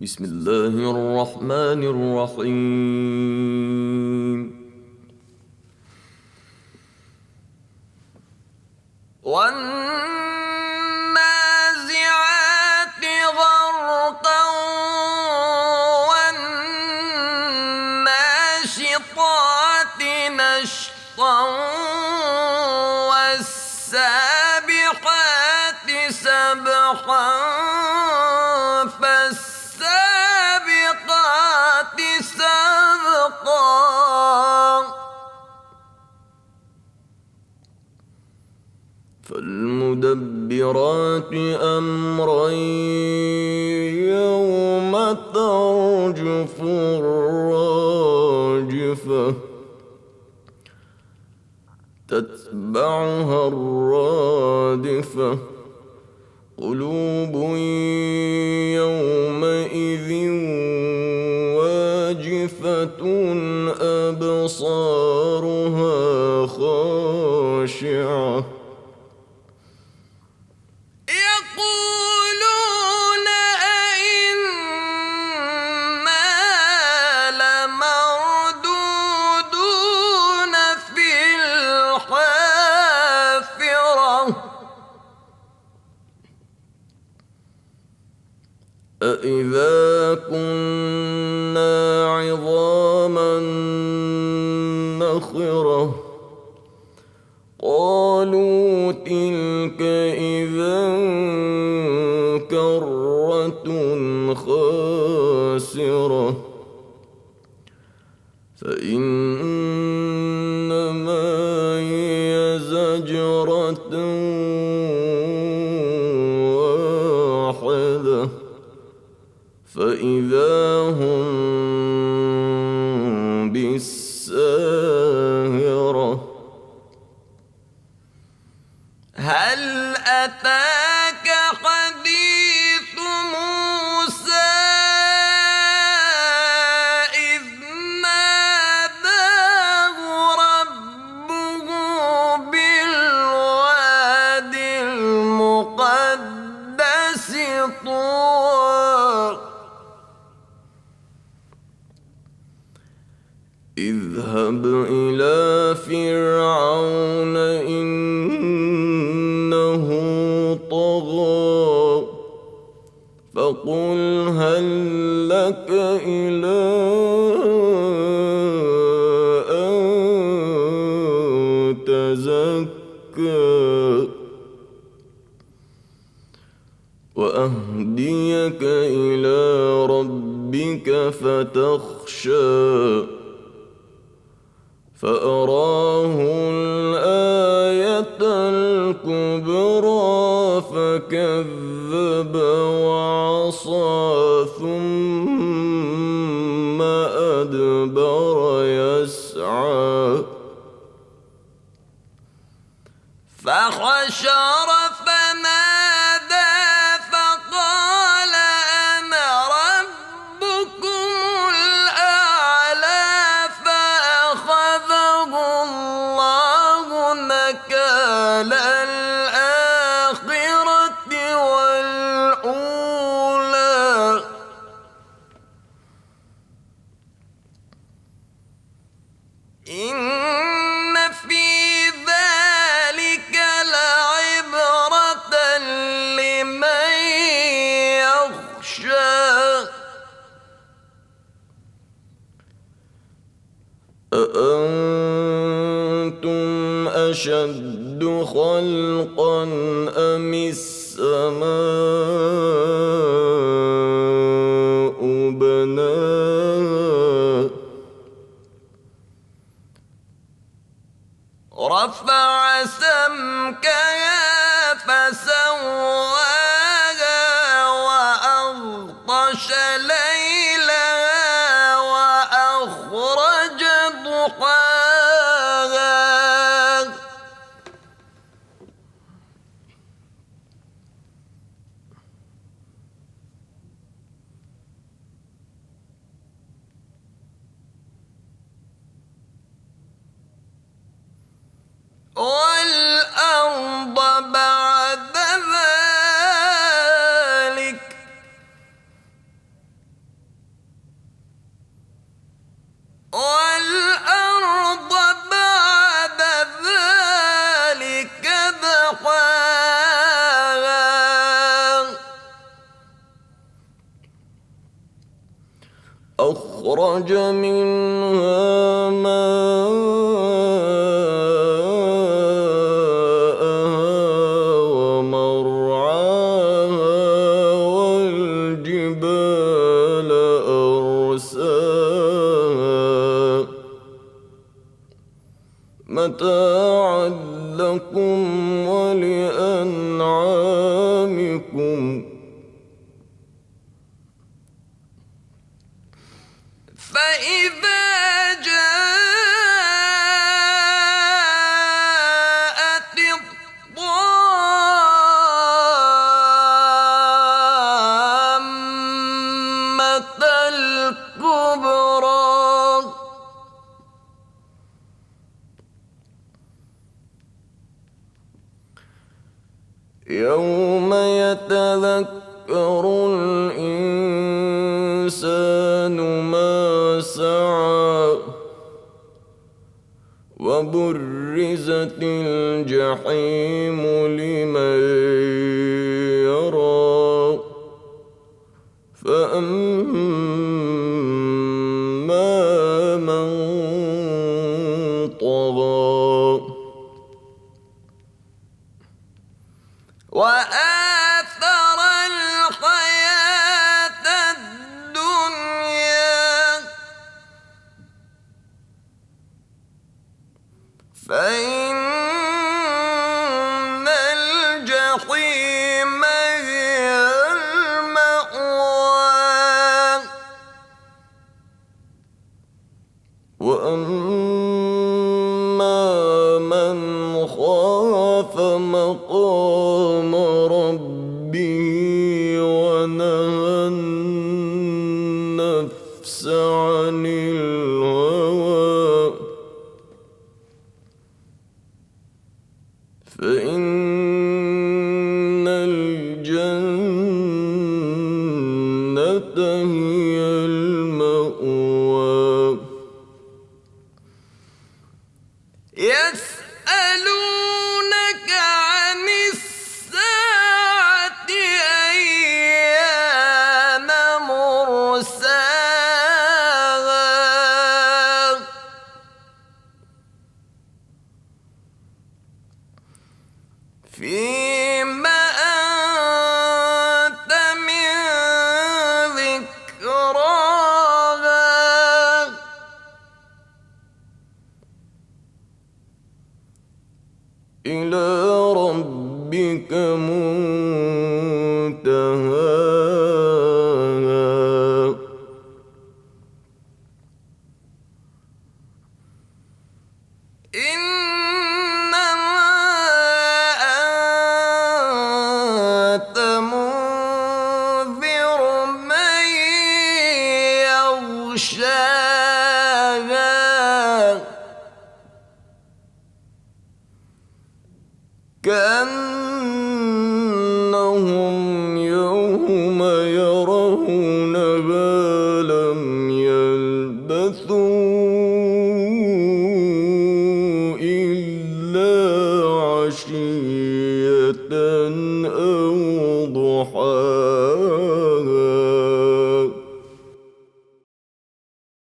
بسم الله الرحمن الرحيم. والنازعات غرقا والناشطات نشطا والسابحات سبحا فالسابقات سبقا فالمدبرات أمرا يوم ترجف الراجفة تتبعها الرادفة قلوب يومئذ واجفة أبصارها خاشعة يقولون أئنا لمردودون في الحافرة أإذا كنا عظاما نخرة قالوا تلك إذا كرة خاسرة فإنما هي زجرة واحدة فإذا هم بالساهرة هل أتاك حديث موسى إذ ناداه ربه بالواد المقدس طوى اذهب إلى فرعون إنه طغى فقل هل لك إلى أن تزكى وأهديك إلى ربك فتخشى فأراه الآية الكبرى فكذب وعصى ثم أدبر يسعى فحشر فنادى فقال أنا ربكم الأعلى فأخذه الله نكال الآخرة والأولى إن في ذلك لعبرة لمن يخشى أأنتم أشد خلقا أم السماء بناها رفع سمكها فسواها وأغطش ليلها وأخرج ضحاها والأرض بعد ذلك أخرج منها ماءها ومرعاها والجبال أرساها متاعا لكم ولأنعامكم فإذا جاءت الطامة الكبرى يوم يتذكر الإنسان ما سعى وبرزت الجحيم لمن يرى فأما من طغى وآثر الحياة الدنيا فإن الجحيم هي المأوى وأما من خاف مقام ربه ونهى النفس عن الهوى فإن الجنة هي المأوى يسألونك عن الساعة أيان مرساها فيما أنت من ذكراها إلى ربك منتهاها إنما أنت منذر من يخشاها